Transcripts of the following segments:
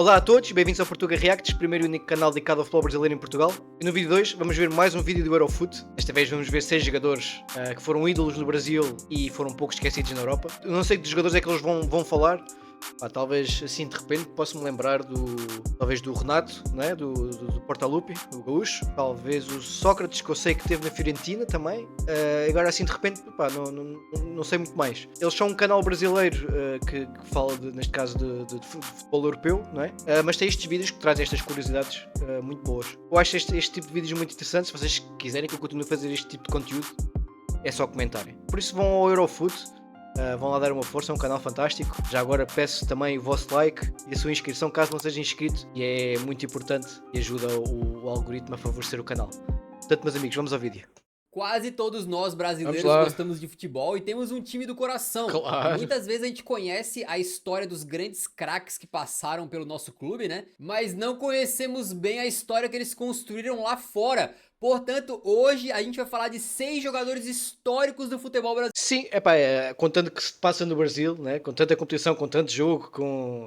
Olá a todos, bem-vindos ao Portuga Reacts, primeiro e único canal dedicado ao futebol brasileiro em Portugal. E no vídeo de hoje vamos ver mais um vídeo do Eurofoot. Desta vez vamos ver 6 jogadores que foram ídolos no Brasil e foram pouco esquecidos na Europa. Eu não sei que jogadores é que eles vão falar. Talvez assim de repente posso-me lembrar talvez do Renato, né? do Portaluppi, do Gaúcho. Talvez o Sócrates, que eu sei que teve na Fiorentina também. Agora assim de repente não sei muito mais. Eles são um canal brasileiro que fala neste caso de futebol europeu, não é? Mas tem estes vídeos que trazem estas curiosidades muito boas. Eu acho este tipo de vídeos muito interessantes. Se vocês quiserem que eu continue a fazer este tipo de conteúdo, é só comentarem. Por isso vão ao Eurofoot. Vão lá dar uma força, é um canal fantástico. Já agora peço também o vosso like e a sua inscrição caso não seja inscrito, e é muito importante e ajuda o algoritmo a favorecer o canal. Portanto, meus amigos, vamos ao vídeo. Quase todos nós brasileiros gostamos de futebol e temos um time do coração. Claro. Muitas vezes a gente conhece a história dos grandes craques que passaram pelo nosso clube, né? Mas não conhecemos bem a história que eles construíram lá fora. Portanto, hoje a gente vai falar de 6 jogadores históricos do futebol brasileiro. Sim, contando que se passa no Brasil, né? Com tanta competição, com tanto jogo,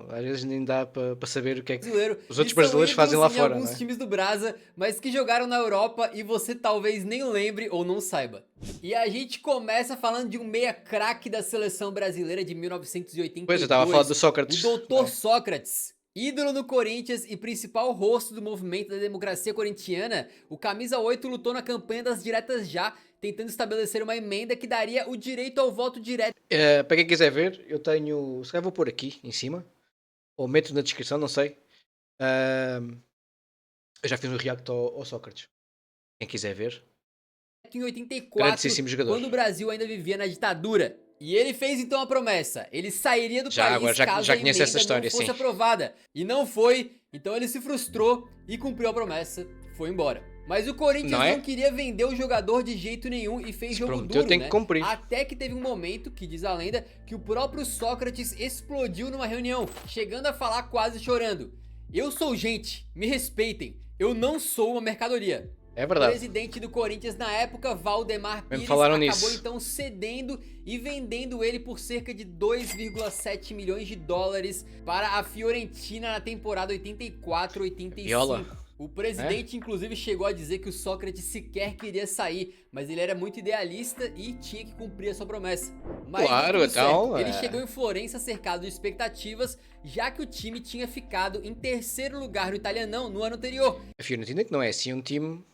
às vezes nem dá para saber o que é que os outros brasileiros fazem lá fora. Alguns times do Brasa, mas que jogaram na Europa e você talvez nem lembre ou não saiba. E a gente começa falando de um meia craque da seleção brasileira de 1982. Pois, eu estava a falar do Sócrates. O doutor Sócrates. Ídolo no Corinthians e principal rosto do movimento da democracia corintiana, o camisa 8 lutou na campanha das diretas já, tentando estabelecer uma emenda que daria o direito ao voto direto. Para quem quiser ver, eu tenho, se calhar vou pôr aqui em cima, ou meto na descrição, não sei. Eu já fiz um react ao Sócrates. Quem quiser ver. Em 84, quando o Brasil ainda vivia na ditadura. E ele fez então a promessa, ele sairia do país caso a emenda não fosse aprovada. E não foi, então ele se frustrou e cumpriu a promessa, foi embora. Mas o Corinthians não queria vender o jogador de jeito nenhum e fez jogo duro, né? Até que teve um momento, que diz a lenda, que o próprio Sócrates explodiu numa reunião, chegando a falar quase chorando. Eu sou gente, me respeitem, eu não sou uma mercadoria. É verdade. O presidente do Corinthians na época, Valdemar Pires, acabou então cedendo e vendendo ele por cerca de 2,7 milhões de dólares para a Fiorentina na temporada 84-85. O presidente inclusive chegou a dizer que o Sócrates sequer queria sair, mas ele era muito idealista e tinha que cumprir a sua promessa. Mas ele chegou em Florença cercado de expectativas, já que o time tinha ficado em terceiro lugar no Italianão no ano anterior. A Fiorentina, que não é assim um time...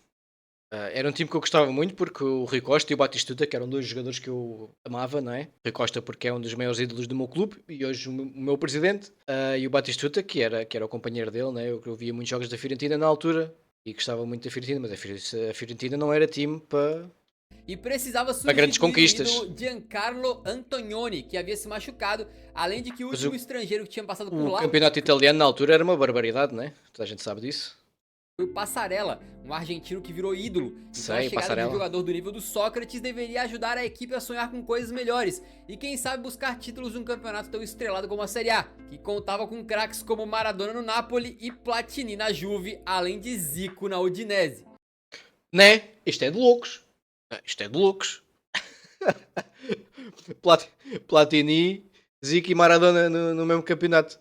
era um time que eu gostava muito porque o Rui Costa e o Batistuta, que eram dois jogadores que eu amava, não é? O Rui Costa porque é um dos maiores ídolos do meu clube e hoje o meu presidente, e o Batistuta que era o companheiro dele, né? Eu via muitos jogos da Fiorentina na altura e gostava muito da Fiorentina, mas a Fiorentina não era time para... E precisava substituir grandes conquistas. O Giancarlo Antonioni, que havia se machucado, além de que o último estrangeiro que tinha passado por lá... O campeonato italiano na altura era uma barbaridade, né? Toda a gente sabe disso. Foi o Passarella, um argentino que virou ídolo. Então a chegada de um jogador do nível do Sócrates deveria ajudar a equipe a sonhar com coisas melhores e quem sabe buscar títulos num campeonato tão estrelado como a Série A, que contava com craques como Maradona no Napoli e Platini na Juve, além de Zico na Udinese. Né? Isto é de loucos. Isto é de loucos. Platini, Zico e Maradona no mesmo campeonato.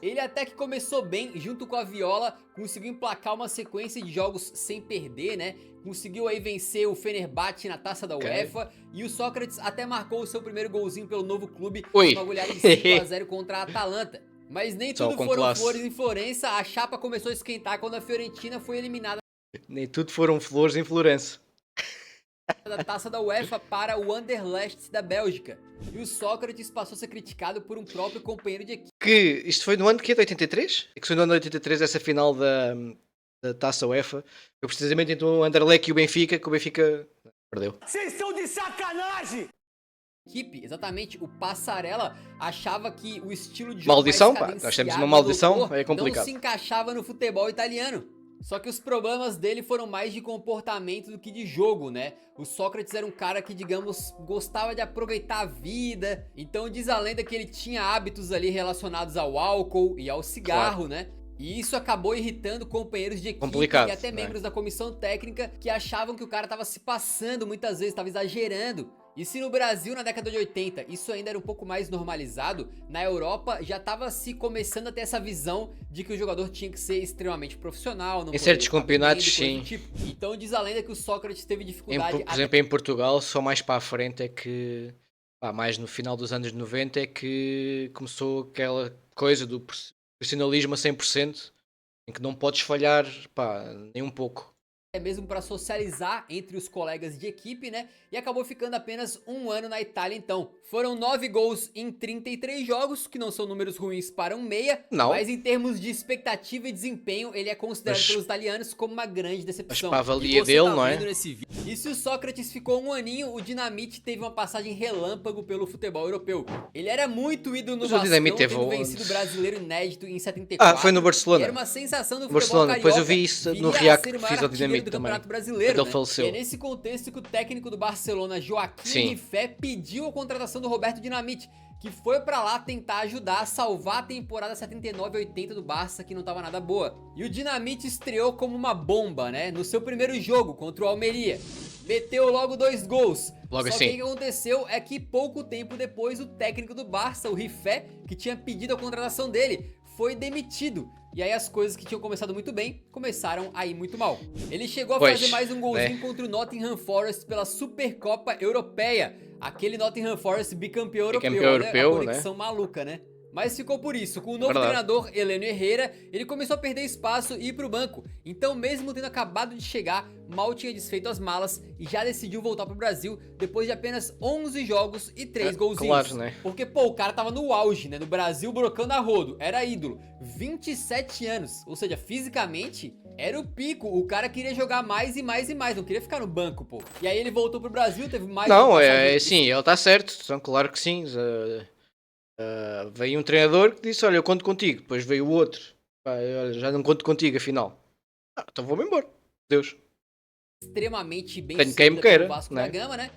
Ele até que começou bem, junto com a Viola, conseguiu emplacar uma sequência de jogos sem perder, né? Conseguiu aí vencer o Fenerbahçe na taça da UEFA e o Sócrates até marcou o seu primeiro golzinho pelo novo clube com uma goleada de 5-0 contra a Atalanta. Mas nem tudo foram flores em Florença, a chapa começou a esquentar quando a Fiorentina foi eliminada. Nem tudo foram flores em Florença. Da taça da UEFA para o Anderlecht da Bélgica. E o Sócrates passou a ser criticado por um próprio companheiro de equipe. Que isto foi no ano de 83? É que foi no ano de 83 essa final da taça UEFA. Eu precisamente entre o Anderlecht e o Benfica, que o Benfica perdeu. Vocês estão de sacanagem! Equipe, exatamente, o Passarella achava que o estilo de jogo maldição, pá, nós temos uma maldição, é complicado. Não se encaixava no futebol italiano. Só que os problemas dele foram mais de comportamento do que de jogo, né? O Sócrates era um cara que, digamos, gostava de aproveitar a vida. Então diz a lenda que ele tinha hábitos ali relacionados ao álcool e ao cigarro, né? E isso acabou irritando companheiros de equipe e até membros da comissão técnica que achavam que o cara tava se passando muitas vezes, tava exagerando. E se no Brasil, na década de 80, isso ainda era um pouco mais normalizado, na Europa já estava se começando a ter essa visão de que o jogador tinha que ser extremamente profissional. Não em certos campeonatos, sim. Tipo. Então diz a lenda que o Sócrates teve dificuldade... Por exemplo, em Portugal, só mais para a frente é que... mais no final dos anos 90 é que começou aquela coisa do profissionalismo a 100%, em que não podes falhar, nem um pouco. É mesmo para socializar entre os colegas de equipe, né? E acabou ficando apenas um ano na Itália então. Foram 9 gols em 33 jogos, que não são números ruins para um meia. Não. Mas em termos de expectativa e desempenho, ele é considerado pelos italianos como uma grande decepção. Mas para a valia dele, não é? E se o Sócrates ficou um aninho, o Dinamite teve uma passagem relâmpago pelo futebol europeu. Ele era muito ídolo no Vascão, tendo vencido o brasileiro inédito em 74. Foi no Barcelona. Era uma sensação do futebol Barcelona. carioca. Depois eu vi isso no React que fiz ao Dinamite do também. Campeonato Brasileiro, ele faleceu. E é nesse contexto que o técnico do Barcelona, Joaquim Rifé, pediu a contratação do Roberto Dinamite, que foi pra lá tentar ajudar a salvar a temporada 79-80 do Barça, que não tava nada boa. E o Dinamite estreou como uma bomba, né? No seu primeiro jogo contra o Almeria. Meteu logo 2 gols. Só que o que aconteceu é que pouco tempo depois o técnico do Barça, o Rifé, que tinha pedido a contratação dele, foi demitido. E aí as coisas que tinham começado muito bem, começaram a ir muito mal. Ele chegou a fazer mais um golzinho contra o Nottingham Forest pela Supercopa Europeia. Aquele Nottingham Forest bicampeão europeu, né? A conexão maluca, né? Mas ficou por isso, com o novo treinador, Heleno Herrera, ele começou a perder espaço e ir pro banco. Então, mesmo tendo acabado de chegar, mal tinha desfeito as malas e já decidiu voltar pro Brasil depois de apenas 11 jogos e 3 golzinhos. Claro, né? Porque, o cara tava no auge, né? No Brasil, brocando a rodo, era ídolo. 27 anos, ou seja, fisicamente, era o pico. O cara queria jogar mais e mais e mais, não queria ficar no banco, pô. E aí ele voltou pro Brasil, teve mais... Não, sim, ele tá certo, então, claro que sim. Veio um treinador que disse, olha, eu conto contigo. Depois veio o outro, olha, já não conto contigo, afinal. Então vou-me embora, Deus. Extremamente bem sucedido pelo Vasco da Gama, né?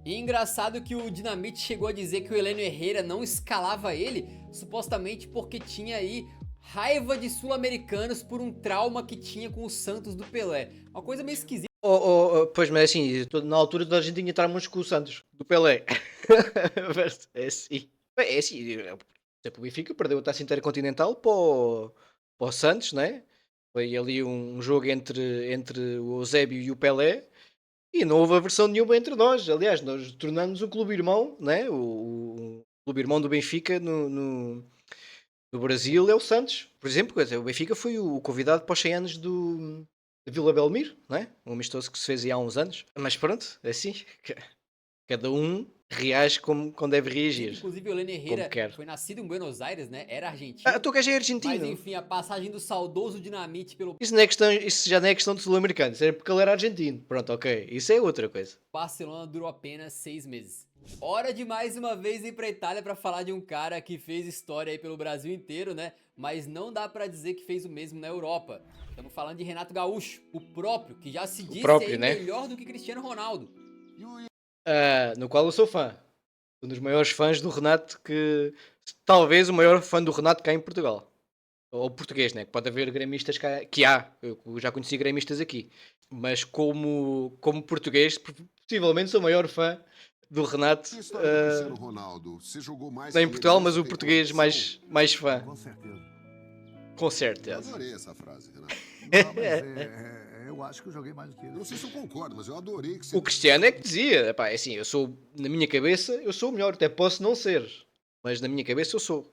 E engraçado que o Dinamite chegou a dizer que o Heleno Herrera não escalava ele, supostamente porque tinha aí raiva de sul-americanos por um trauma que tinha com o Santos do Pelé. Uma coisa meio esquisita. Pois, mas assim, na altura da gente tinha traumas com o Santos do Pelé. É assim. É assim, o Benfica perdeu a taça intercontinental para o Santos, né? Foi ali um jogo entre o Eusébio e o Pelé e não houve aversão nenhuma entre nós. Aliás, nós tornamos um clube irmão, né? O clube irmão do Benfica no Brasil é o Santos. Por exemplo, o Benfica foi o convidado para os 100 anos de Vila Belmiro, né? Um amistoso que se fez há uns anos. Mas pronto, é assim. Cada um reage como deve reagir. Inclusive o Heleno Herrera foi nascido em Buenos Aires, né? Era argentino. Tu queres ser argentino. Mas enfim, a passagem do saudoso Dinamite pelo... Isso já não é questão de sul-americano, isso é porque ele era argentino. Pronto, ok. Isso é outra coisa. Barcelona durou apenas 6 meses. Hora de mais uma vez ir pra Itália pra falar de um cara que fez história aí pelo Brasil inteiro, né? Mas não dá pra dizer que fez o mesmo na Europa. Estamos falando de Renato Gaúcho, o próprio, que já se disse melhor do que Cristiano Ronaldo. No qual eu sou fã. Um dos maiores fãs do Renato, talvez o maior fã do Renato cá em Portugal. Ou português, né? Que pode haver gremistas cá, que há. Eu já conheci gremistas aqui. Mas como português, possivelmente sou o maior fã do Renato. Em Portugal, mas o português mais fã. Com certeza. Eu adorei essa frase, Renato. Eu acho que eu joguei mais do que ele. Eu não sei se eu concordo, mas eu adorei que você... O Cristiano é que dizia, é assim, na minha cabeça, eu sou o melhor, até posso não ser, mas na minha cabeça eu sou.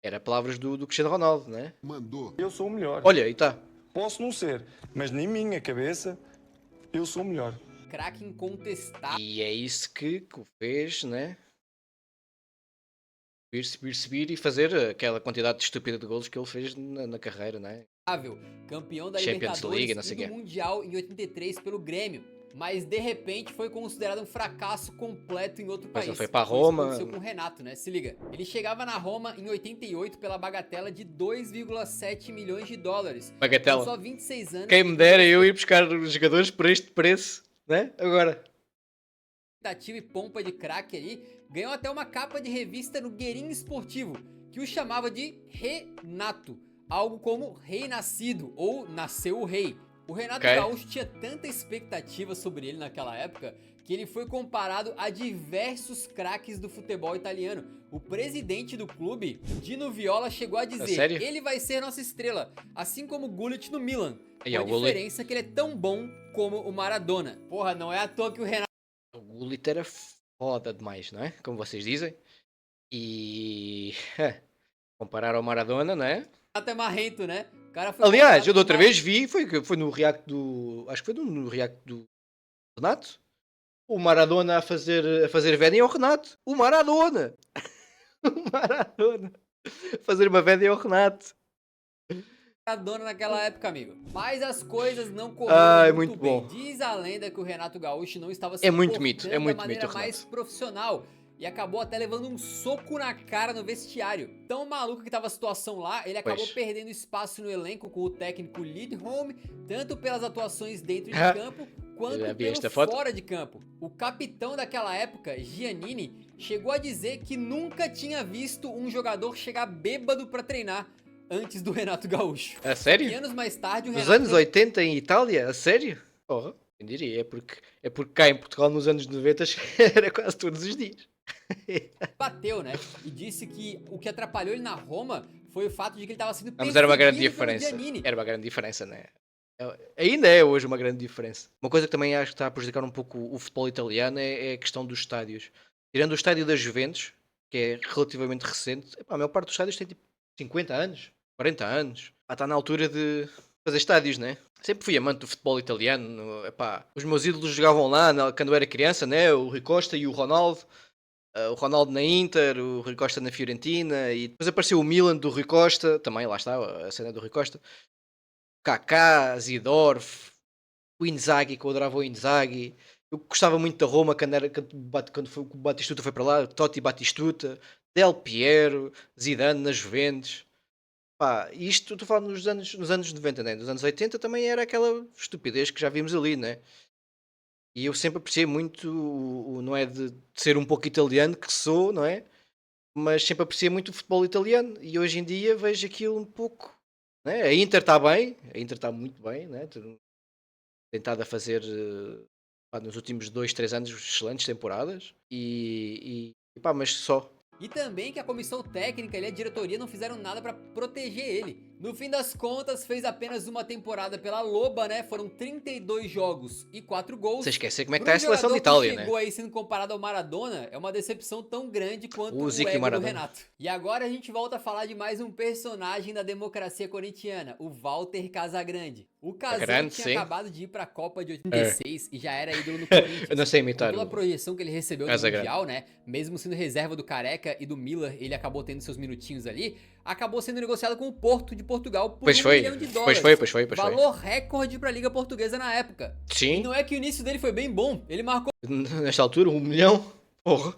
Era palavras do Cristiano Ronaldo, né? Mandou. Eu sou o melhor. Olha, aí tá. Posso não ser, mas na minha cabeça, eu sou o melhor. Craque incontestável. E é isso que o fez, né? Subir e fazer aquela quantidade estúpida de golos que ele fez na carreira, né? Campeão da Champions Libertadores League, e do Mundial em 83 pelo Grêmio, mas de repente foi considerado um fracasso completo em outro país. Ele foi para Roma. Isso aconteceu com o Renato, né? Se liga. Ele chegava na Roma em 88 pela bagatela de 2,7 milhões de dólares. Bagatela. Com só 26 anos. Quem me dera eu ir buscar os jogadores por este preço, né? Agora. E pompa de craque ali, ganhou até uma capa de revista no Guerin Esportivo, que o chamava de Renato, algo como rei nascido ou nasceu o rei. O Renato Gaúcho tinha tanta expectativa sobre ele naquela época que ele foi comparado a diversos craques do futebol italiano. O presidente do clube, Dino Viola, chegou a dizer: ele vai ser nossa estrela, assim como o Gullit no Milan. Com a diferença que ele é tão bom como o Maradona. Porra, não é à toa que o Renato... O Gullit era foda demais, não é? Como vocês dizem. E... comparar ao Maradona, não é? É marrento, né? O cara foi Aliás, eu da outra vez vi, foi no react do... Acho que foi no react do Renato. O Maradona a fazer vénia ao Renato. O Maradona! O Maradona! Fazer uma vénia ao Renato. Maradona naquela época, amigo. Mas as coisas não correram muito bem. Bom. Diz a lenda que o Renato Gaúcho não estava se é muito mito, da maneira mais profissional. E acabou até levando um soco na cara no vestiário. Tão maluco que tava a situação lá, ele acabou perdendo espaço no elenco com o técnico Lidholm, tanto pelas atuações dentro de campo, quanto pelo fora de campo. O capitão daquela época, Giannini, chegou a dizer que nunca tinha visto um jogador chegar bêbado pra treinar antes do Renato Gaúcho. A sério? E anos mais tarde, o Nos anos 80 em Itália? A sério? Porra, eu diria, é porque cá em Portugal nos anos 90 era quase todos os dias. Bateu, né? E disse que o que atrapalhou ele na Roma foi o fato de que ele estava sendo perseguido. Mas era uma grande diferença. Era uma grande diferença, né? Ainda é hoje uma grande diferença. Uma coisa que também acho que está a prejudicar um pouco o futebol italiano é a questão dos estádios. Tirando o estádio da Juventus, que é relativamente recente, a maior parte dos estádios tem tipo 50 anos, 40 anos. Está na altura de fazer estádios, né? Sempre fui amante do futebol italiano. Os meus ídolos jogavam lá quando eu era criança, né? O Rui Costa e o Ronaldo. O Ronaldo na Inter, o Rui Costa na Fiorentina, e depois apareceu o Milan do Rui Costa, também lá está a cena do Rui Costa, Kaká, Zidorf, o Inzaghi, que eu adorava o Inzaghi. Eu gostava muito da Roma quando o Batistuta foi para lá, Totti Batistuta, Del Piero, Zidane na Juventus. Isto estou a falar nos anos 90, né? Nos anos 80 também era aquela estupidez que já vimos ali, né? E eu sempre apreciei muito, não é de ser um pouco italiano, que sou, não é? Mas sempre apreciei muito o futebol italiano. E hoje em dia vejo aquilo um pouco, né? A Inter está bem, a Inter está muito bem, né? Tentado a fazer, nos últimos 2, 3 anos, excelentes temporadas. Mas só. E também que a comissão técnica e a diretoria não fizeram nada pra proteger ele. No fim das contas, fez apenas uma temporada pela Loba, né? Foram 32 jogos e 4 gols. Você esquece como é que tá a seleção de Itália, né? Chegou aí sendo comparado ao Maradona, é uma decepção tão grande quanto o ego do Renato. E agora a gente volta a falar de mais um personagem da democracia corintiana, o Walter Casagrande. O Casagrande tinha acabado de ir pra Copa de 86 e já era ídolo no Corinthians. Eu não sei imitar. Pela projeção que ele recebeu no Mundial, né? Mesmo sendo reserva do Careca e do Miller, ele acabou tendo seus minutinhos ali. Acabou sendo negociado com o Porto de Portugal por $1 milhão. Pois foi. Valor recorde pra Liga Portuguesa na época. Sim. E não é que o início dele foi bem bom. Ele marcou... Nesta altura, $1 milhão? Porra.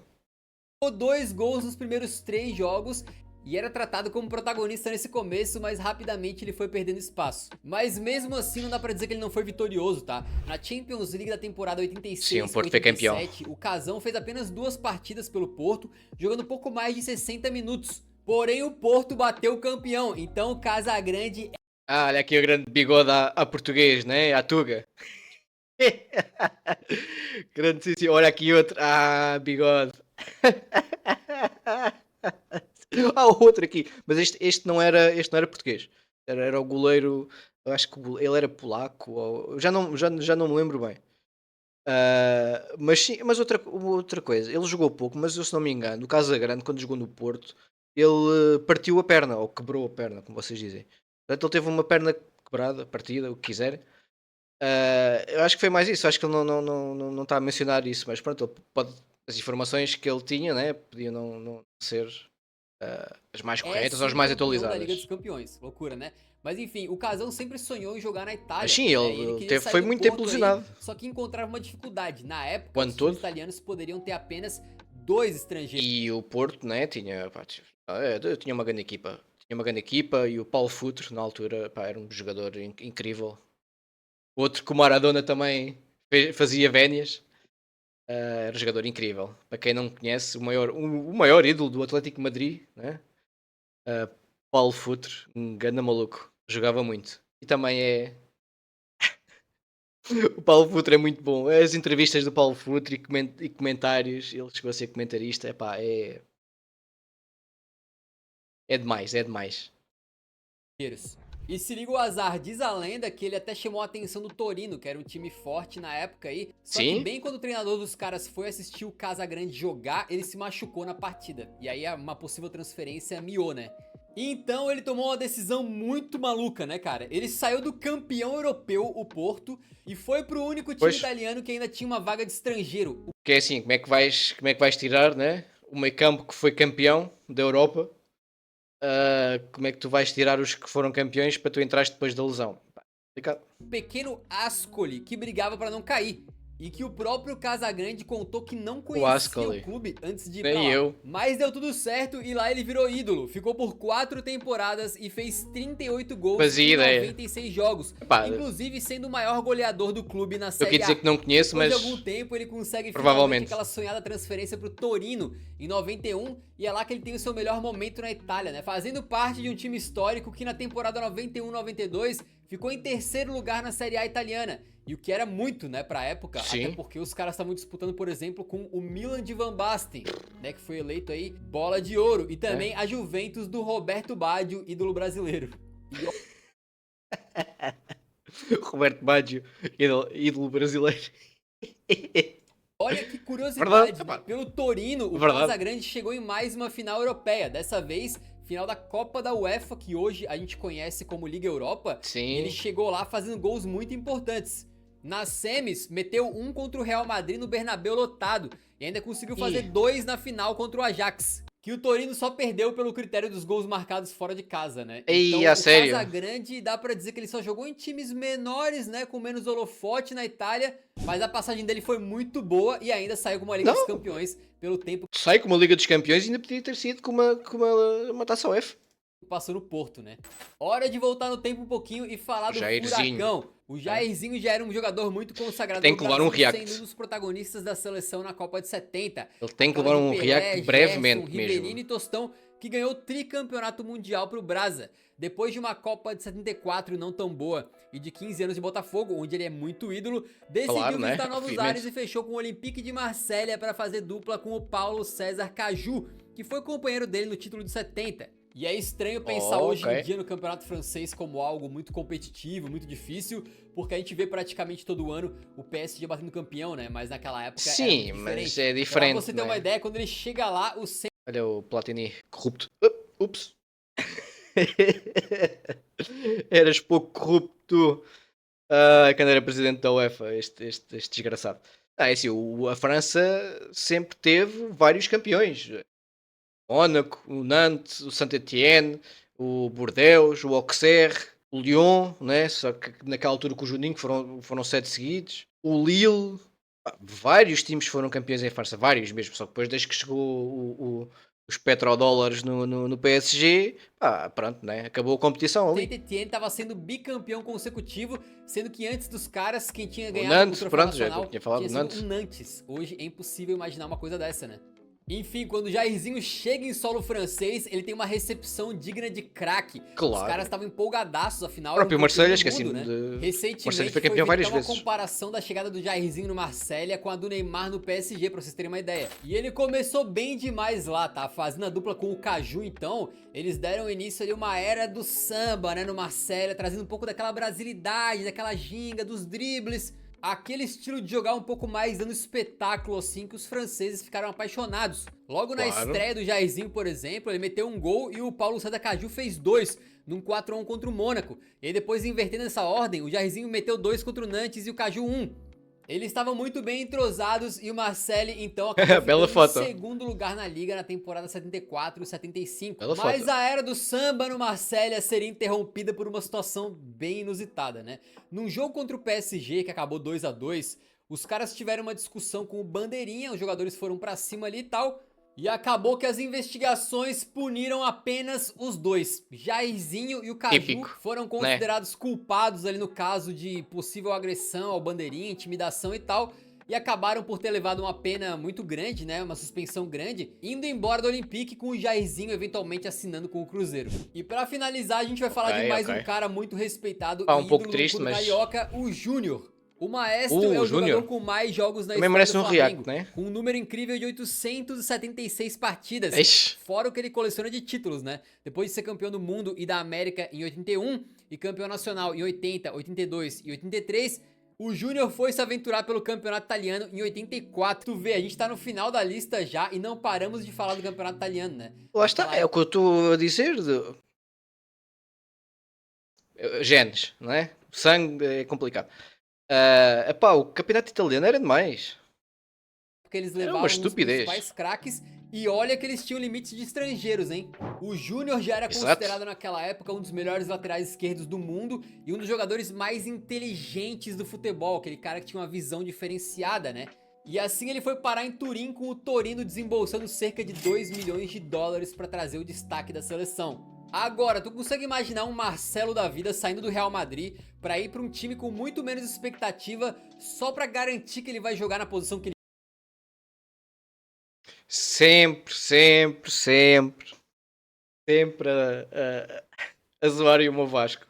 2 gols nos primeiros 3 jogos. E era tratado como protagonista nesse começo, mas rapidamente ele foi perdendo espaço. Mas mesmo assim não dá pra dizer que ele não foi vitorioso, tá? Na Champions League da temporada 86 Sim, o Porto foi campeão. O Casão fez apenas 2 partidas pelo Porto, jogando pouco mais de 60 minutos. Porém o Porto bateu o campeão, então o Casagrande... olha aqui o grande bigode a português, né? A Tuga. Grande sim, olha aqui outro. Bigode. O outro aqui. Mas este não era português. Era o goleiro. Eu acho que ele era polaco. Já não me lembro bem. Mas outra coisa. Ele jogou pouco, mas eu, se não me engano, o Casagrande, quando jogou no Porto, ele partiu a perna, ou quebrou a perna, como vocês dizem. Portanto, ele teve uma perna quebrada, partida, o que quiser. Eu acho que foi mais isso. Acho que ele não está a mencionar isso. Mas pronto, as informações que ele tinha, né, podiam não ser as mais corretas ou as mais atualizadas. Da Liga dos Campeões, loucura, né? Mas enfim, o Casão sempre sonhou em jogar na Itália. Mas sim, ele foi muito tempo lesionado. Só que encontrava uma dificuldade. Na época, os italianos poderiam ter apenas 2 estrangeiros. E o Porto, né, tinha uma grande equipa. Tinha uma grande equipa e o Paulo Futre, na altura, era um jogador incrível. Outro que o Maradona também fazia vénias. Era um jogador incrível. Para quem não conhece, o maior ídolo do Atlético de Madrid, né? Paulo Futre, um ganda maluco. Jogava muito. E também é O Paulo Futre é muito bom. As entrevistas do Paulo Futre e comentários, ele chegou a ser comentarista, é demais, é demais. E se liga o azar, diz a lenda que ele até chamou a atenção do Torino, que era um time forte na época aí. Só que bem quando o treinador dos caras foi assistir o Casagrande jogar, ele se machucou na partida. E aí uma possível transferência miou, né? Então ele tomou uma decisão muito maluca, né, cara? Ele saiu do campeão europeu, o Porto, e foi pro único time italiano que ainda tinha uma vaga de estrangeiro. Porque é assim, como é que vais tirar, né? O meio campo que foi campeão da Europa. Como é que tu vais tirar os que foram campeões para tu entrares depois da lesão? Pequeno Ascoli que brigava para não cair. E que o próprio Casagrande contou que não conhecia o clube antes de ir pra lá. Mas deu tudo certo e lá ele virou ídolo. Ficou por 4 temporadas e fez 38 gols em 96 jogos. Inclusive sendo o maior goleador do clube na Série A. Eu quis dizer que não conheço, mas depois de algum tempo ele consegue finalmente aquela sonhada transferência pro Torino em 91. E é lá que ele tem o seu melhor momento na Itália, né? Fazendo parte de um time histórico que na temporada 91-92 ficou em 3º lugar na Série A italiana. E o que era muito, né, pra época, até porque os caras estavam disputando, por exemplo, com o Milan de Van Basten, né, que foi eleito aí bola de ouro. E também a Juventus do Roberto Baggio, ídolo brasileiro. Roberto Baggio, ídolo brasileiro. Olha que curiosidade, né? Pelo Torino, o Casagrande chegou em mais uma final europeia, dessa vez final da Copa da UEFA, que hoje a gente conhece como Liga Europa. Ele chegou lá fazendo gols muito importantes. Nas semis, meteu um contra o Real Madrid no Bernabéu lotado e ainda conseguiu fazer 2 na final contra o Ajax. Que o Torino só perdeu pelo critério dos gols marcados fora de casa, né? Então o Casagrande dá pra dizer que ele só jogou em times menores, né? Com menos holofote na Itália. Mas a passagem dele foi muito boa e ainda saiu com uma Liga dos Campeões pelo tempo. Sai com uma Liga dos Campeões e ainda podia ter sido com uma Taça UEFA. Passou no Porto, né? Hora de voltar no tempo um pouquinho e falar do Furacão. O Jairzinho já era um jogador muito consagrado no Brasil, sendo um dos protagonistas da seleção na Copa de 70. Ele tem que levar um react brevemente mesmo. Ribeirinho e Tostão, que ganhou o tricampeonato mundial pro Brasa. Depois de uma Copa de 74 não tão boa e de 15 anos de Botafogo, onde ele é muito ídolo, decidiu visitar novos ares e fechou com o Olympique de Marselha para fazer dupla com o Paulo César Caju, que foi companheiro dele no título de 70. E é estranho pensar hoje em dia no campeonato francês como algo muito competitivo, muito difícil, porque a gente vê praticamente todo ano o PSG batendo campeão, né? Mas naquela época era diferente. Mas é diferente. Pra você ter uma ideia, quando ele chega lá, o Olha o Platini corrupto. Ups. Eras pouco corrupto quando era presidente da UEFA, este desgraçado. É assim, a França sempre teve vários campeões. Mónaco, o Nantes, o Saint-Étienne, o Bordeaux, o Auxerre, o Lyon, né? Só que naquela altura com o Juninho foram 7 seguidos. O Lille, vários times foram campeões em França, vários mesmo. Só que depois desde que chegou os petrodólares no PSG, pronto, né? Acabou a competição ali. Saint-Étienne estava sendo bicampeão consecutivo, sendo que antes dos caras, quem tinha ganhado Nantes, o troféu nacional já tinha falado tinha sido o Nantes. Hoje é impossível imaginar uma coisa dessa, né? Enfim, quando o Jairzinho chega em solo francês, ele tem uma recepção digna de craque. Claro. Os caras estavam empolgadaços, afinal. O próprio Marselha, esqueci né? Recentemente foi campeão várias vezes. Uma comparação da chegada do Jairzinho no Marselha com a do Neymar no PSG, pra vocês terem uma ideia. E ele começou bem demais lá, tá? Fazendo a dupla com o Caju, então, eles deram início ali uma era do samba, né? No Marselha, trazendo um pouco daquela brasilidade, daquela ginga, dos dribles. Aquele estilo de jogar um pouco mais dando espetáculo assim que os franceses ficaram apaixonados. Logo na estreia do Jairzinho, por exemplo, ele meteu um gol e o Paulo César Caju fez 2 num 4-1 contra o Mônaco. E aí depois, invertendo essa ordem, o Jairzinho meteu 2 contra o Nantes e o Caju 1. Eles estavam muito bem entrosados e o Marseille, então, acabou ficando em segundo lugar na Liga na temporada 74-75. Mas a era do samba no Marselha seria interrompida por uma situação bem inusitada, né? Num jogo contra o PSG, que acabou 2-2, os caras tiveram uma discussão com o Bandeirinha, os jogadores foram pra cima ali e tal, e acabou que as investigações puniram apenas os dois. Jairzinho e o Caju foram considerados culpados ali no caso de possível agressão ao Bandeirinha, intimidação e tal. E acabaram por ter levado uma pena muito grande, né? Uma suspensão grande, indo embora do Olympique com o Jairzinho eventualmente assinando com o Cruzeiro. E pra finalizar, a gente vai falar de mais um cara muito respeitado e um pouco triste, do Carioca, o Júnior. O Maestro é o jogador com mais jogos na história merece do Flamengo, né? Com um número incrível de 876 partidas, fora o que ele coleciona de títulos, né? Depois de ser campeão do mundo e da América em 81 e campeão nacional em 80, 82 e 83, o Júnior foi se aventurar pelo campeonato italiano em 84. Tu vê, a gente tá no final da lista já e não paramos de falar do campeonato italiano, né? Lá está, é o que eu estou a dizer. Genes, não é? O sangue é complicado. O campeonato italiano era demais. Porque eles levavam os principais craques e olha que eles tinham limites de estrangeiros, hein? O Júnior já era considerado naquela época um dos melhores laterais esquerdos do mundo e um dos jogadores mais inteligentes do futebol, aquele cara que tinha uma visão diferenciada, né? E assim ele foi parar em Turim com o Torino desembolsando cerca de 2 milhões de dólares para trazer o destaque da seleção. Agora, tu consegue imaginar um Marcelo da vida saindo do Real Madrid pra ir pra um time com muito menos expectativa só pra garantir que ele vai jogar na posição que ele... Sempre a zoar o meu Vasco.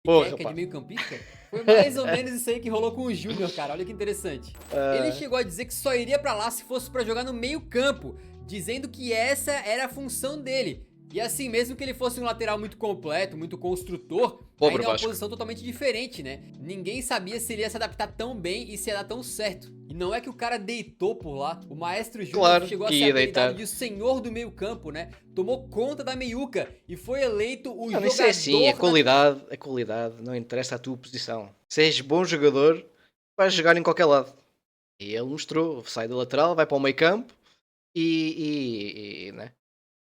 Porra, que é de meio campista? Foi mais ou menos isso aí que rolou com o Júnior, cara, olha que interessante. Ele chegou a dizer que só iria pra lá se fosse pra jogar no meio campo, dizendo que essa era a função dele. E assim, mesmo que ele fosse um lateral muito completo, muito construtor, ainda é uma posição totalmente diferente, né? Ninguém sabia se ele ia se adaptar tão bem e se ia dar tão certo. E não é que o cara deitou por lá. O Maestro Júnior chegou a ser apelidado de o senhor do meio campo, né? Tomou conta da meiuca e foi eleito o jogador... Isso é assim, a qualidade não interessa a tua posição. Se és bom jogador, vais jogar em qualquer lado. E ele mostrou, sai da lateral, vai para o meio campo né?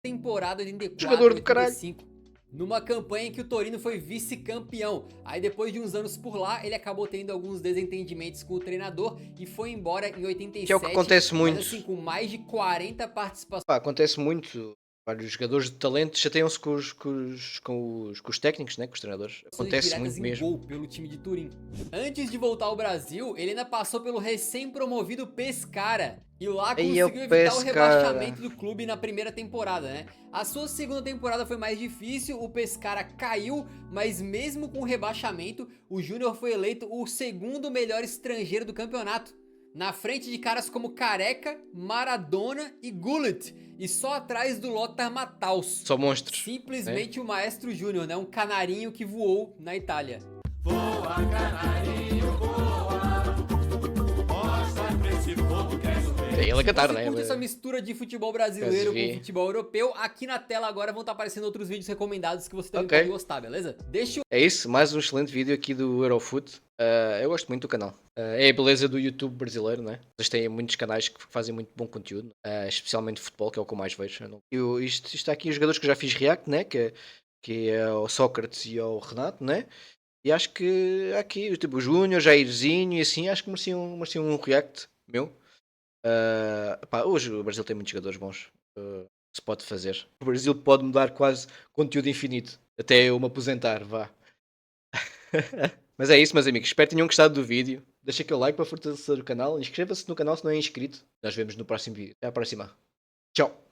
Temporada 84-85, numa campanha em que o Torino foi vice-campeão. Aí depois de uns anos por lá, ele acabou tendo alguns desentendimentos com o treinador e foi embora em 87. Que é o que acontece muito. Mas assim, com mais de 40 participações. Acontece muito. Vários jogadores de talento chateiam-se com os técnicos, né? Com os treinadores. Acontece muito mesmo. Gol pelo time de Turim. Antes de voltar ao Brasil, ele ainda passou pelo recém-promovido Pescara. E lá conseguiu evitar o rebaixamento do clube na primeira temporada, né? A sua segunda temporada foi mais difícil, o Pescara caiu, mas mesmo com o rebaixamento, o Júnior foi eleito o segundo melhor estrangeiro do campeonato. Na frente de caras como Careca, Maradona e Gullit, e só atrás do Lothar Matthaus. Só monstros. Simplesmente o Maestro Júnior, né? Um canarinho que voou na Itália. Voa, canarinho, voa. Mostra pra esse povo que és o rei. Ele a cantar, né? Curte essa mistura de futebol brasileiro com futebol europeu, aqui na tela agora vão estar aparecendo outros vídeos recomendados que você também pode gostar, beleza? É isso, mais um excelente vídeo aqui do Eurofoot. Eu gosto muito do canal. É a beleza do YouTube brasileiro, né? Vocês têm muitos canais que fazem muito bom conteúdo, especialmente futebol, que é o que eu mais vejo. Isto está aqui os jogadores que eu já fiz react, né? Que é o Sócrates e o Renato, né? E acho que aqui, tipo, o Júnior, Jairzinho e assim, acho que mereciam um react meu. Hoje o Brasil tem muitos jogadores bons. Se pode fazer. O Brasil pode mudar quase conteúdo infinito. Até eu me aposentar, vá. Mas é isso, meus amigos. Espero que tenham gostado do vídeo. Deixa aquele like para fortalecer o canal. Inscreva-se no canal se não é inscrito. Nós vemos no próximo vídeo. Até à próxima. Tchau.